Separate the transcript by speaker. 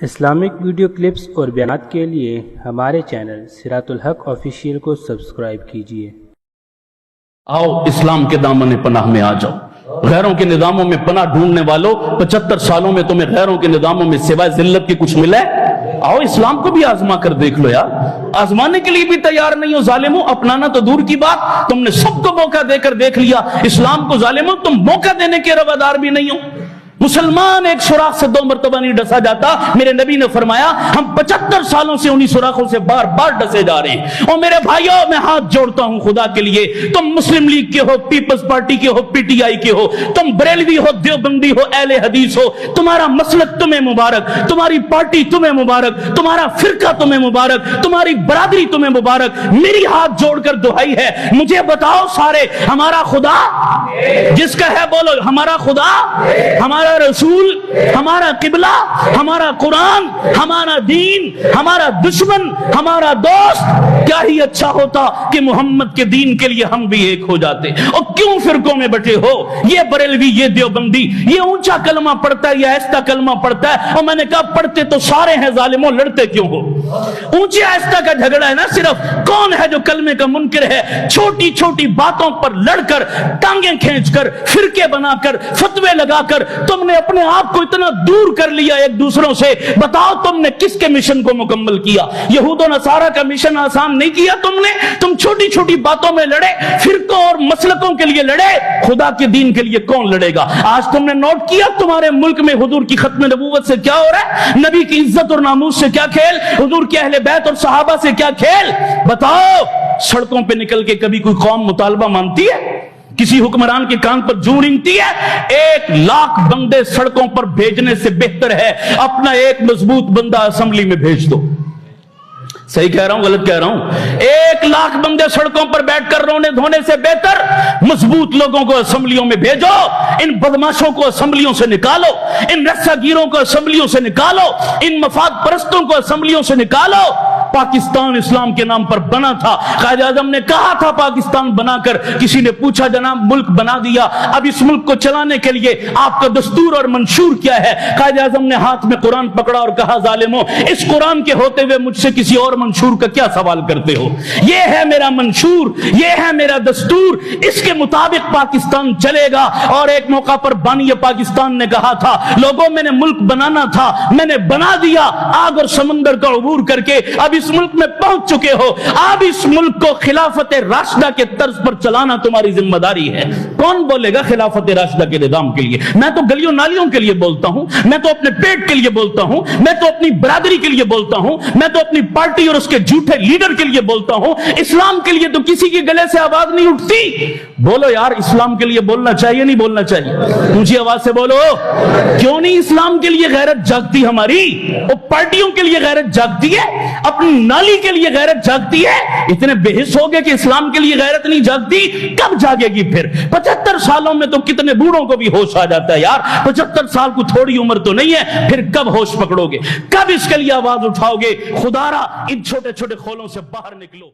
Speaker 1: Islamic video clips اور بیانات کے لیے ہمارے چینل صراط الحق آفیشیل کو سبسکرائب کیجیے۔
Speaker 2: آؤ اسلام کے دامن پناہ میں آ جاؤ۔ غیروں کے نظاموں میں پناہ ڈھونڈنے والوں، 75 سالوں میں تمہیں غیروں کے نظاموں میں سوائے ذلت کے کچھ ملا ہے؟ آؤ اسلام کو بھی آزما کر دیکھ لو یار۔ آزمانے کے لیے بھی تیار نہیں ہو ظالموں، اپنانا تو دور کی بات، تم نے سب کو موقع دے کر دیکھ لیا، اسلام کو ظالموں تم موقع دینے کے روادار بھی نہیں ہو۔ مسلمان ایک سوراخ سے 2 مرتبہ نہیں ڈسا جاتا، میرے نبی نے فرمایا ہم 75 سالوں سے انہی سوراخوں سے بار بار ڈسے جا رہے ہیں۔ اور میرے بھائیوں میں ہاتھ جوڑتا ہوں خدا کے لیے، تم مسلم لیگ کے ہو، پیپلز پارٹی کے ہو، پی ٹی آئی کے ہو، تم بریلوی ہو، دیوبندی ہو، اہل حدیث ہو، تمہارا مسلک تمہیں مبارک، تمہاری پارٹی تمہیں مبارک، تمہارا فرقہ تمہیں مبارک، تمہاری برادری تمہیں مبارک۔ میری ہاتھ جوڑ کر دعائی ہے، مجھے بتاؤ سارے، ہمارا خدا جس کا ہے بولو، ہمارا خدا، ہمارا رسول، ہمارا قبلہ، ہمارا قرآن، ہمارا دین، ہمارا دشمن، ہمارا دوست، کیا ہی اچھا ہوتا کہ محمد کے دین کے لیے ہم بھی ایک ہو جاتے۔ اور کیوں فرقوں میں بٹے ہو؟ یہ بریلوی، یہ دیوبندی، یہ اونچا کلمہ پڑھتا ہے، یہ آہستہ کلمہ پڑھتا ہے، اور میں نے کہا پڑھتے تو سارے ہیں ظالموں، لڑتے کیوں ہو؟ اونچے آہستہ کا جھگڑا ہے نا، صرف کون ہے جو کلمے کا منکر ہے؟ چھوٹی چھوٹی باتوں پر لڑ کر، ٹانگیں کھینچ کر، فرقے بنا کر، فتوے لگا کر تم نے اپنے آپ کو اتنا دور کر لیا ایک دوسروں سے۔ بتاؤ تم نے کس کے مشن کو مکمل کیا؟ یہود و نصارہ کا مشن آسان نہیں کیا تم نے، تم چھوٹی چھوٹی باتوں میں لڑے، فرقوں اور مسلکوں کے لیے لڑے، خدا کے دین کے لیے کون لڑے گا؟ آج تم نے نوٹ کیا تمہارے ملک میں حضور کی ختم نبوت سے کیا ہو رہا ہے؟ نبی کی عزت اور ناموس سے کیا کھیل؟ حضور کے اہل بیت اور صحابہ سے کیا کھیل؟ بتاؤ سڑکوں پہ نکل کے کبھی کوئی قوم مطالبہ مانتی ہے؟ کسی حکمران کے کان پر جوں رنگتی ہے؟ 1 لاکھ بندے سڑکوں پر بھیجنے سے بہتر ہے اپنا ایک مضبوط بندہ اسمبلی میں بھیج دو۔ صحیح کہہ رہا ہوں غلط کہہ رہا ہوں؟ 1 لاکھ بندے سڑکوں پر بیٹھ کر رونے دھونے سے بہتر مضبوط لوگوں کو اسمبلیوں میں بھیجو۔ ان بدماشوں کو اسمبلیوں سے نکالو، ان رسا گیروں کو اسمبلیوں سے نکالو، ان مفاد پرستوں کو اسمبلیوں سے نکالو۔ پاکستان اسلام کے نام پر بنا تھا، قائد اعظم نے کہا تھا پاکستان بنا کر، کسی نے پوچھا جناب ملک بنا دیا، اب اس ملک کو چلانے کے لیے آپ کا دستور اور منشور کیا ہے؟ قائد اعظم نے ہاتھ میں قرآن پکڑا اور کہا ظالموں، اس قرآن کے ہوتے ہوئے مجھ سے کسی اور منشور کا کیا سوال کرتے ہو؟ یہ ہے میرا منشور، یہ ہے میرا دستور، اس کے مطابق پاکستان چلے گا۔ اور ایک موقع پر بانی پاکستان نے کہا تھا لوگوں میں نے ملک بنانا تھا، میں نے بنا دیا، آگ اور سمندر کا عبور کر کے اب اس ملک میں پہنچ چکے ہو، اب اس ملک کو خلافت راشدہ کے طرز پر چلانا تمہاری ذمہ داری ہے۔ کون بولے گا خلافت راشدہ کے نظام کے لیے؟ میں تو گلیوں نالیوں کے لیے بولتا ہوں، میں تو اپنے پیٹ کے لیے بولتا ہوں، میں تو اپنی برادری کے لیے بولتا ہوں، میں تو اپنی پارٹی اور اس کے جھوٹے لیڈر کے لیے بولتا ہوں۔ اسلام کے لیے تو کسی کے گلے سے آواز نہیں اٹھتی۔ بولو یار، اسلام کے لیے بولنا چاہیے نہیں بولنا چاہیے؟ اونچی آواز سے بولو، کیوں نہیں اسلام کے لیے غیرت جاگتی ہماری؟ وہ پارٹیوں کے لیے غیرت جاگتی ہے، اپنی نالی کے لیے غیرت جاگتی ہے؟ اتنے بے حس ہو گئے کہ اسلام کے لیے غیرت نہیں جاگتی، کب جاگے گی پھر؟ 75 سالوں میں تو کتنے بوڑھوں کو بھی ہوش آ جاتا ہے یار، 75 سال کو تھوڑی عمر تو نہیں ہے، پھر کب ہوش پکڑو گے؟ کب اس کے لیے آواز اٹھاؤ گے؟ خدا را ان چھوٹے چھوٹے خولوں سے باہر نکلو۔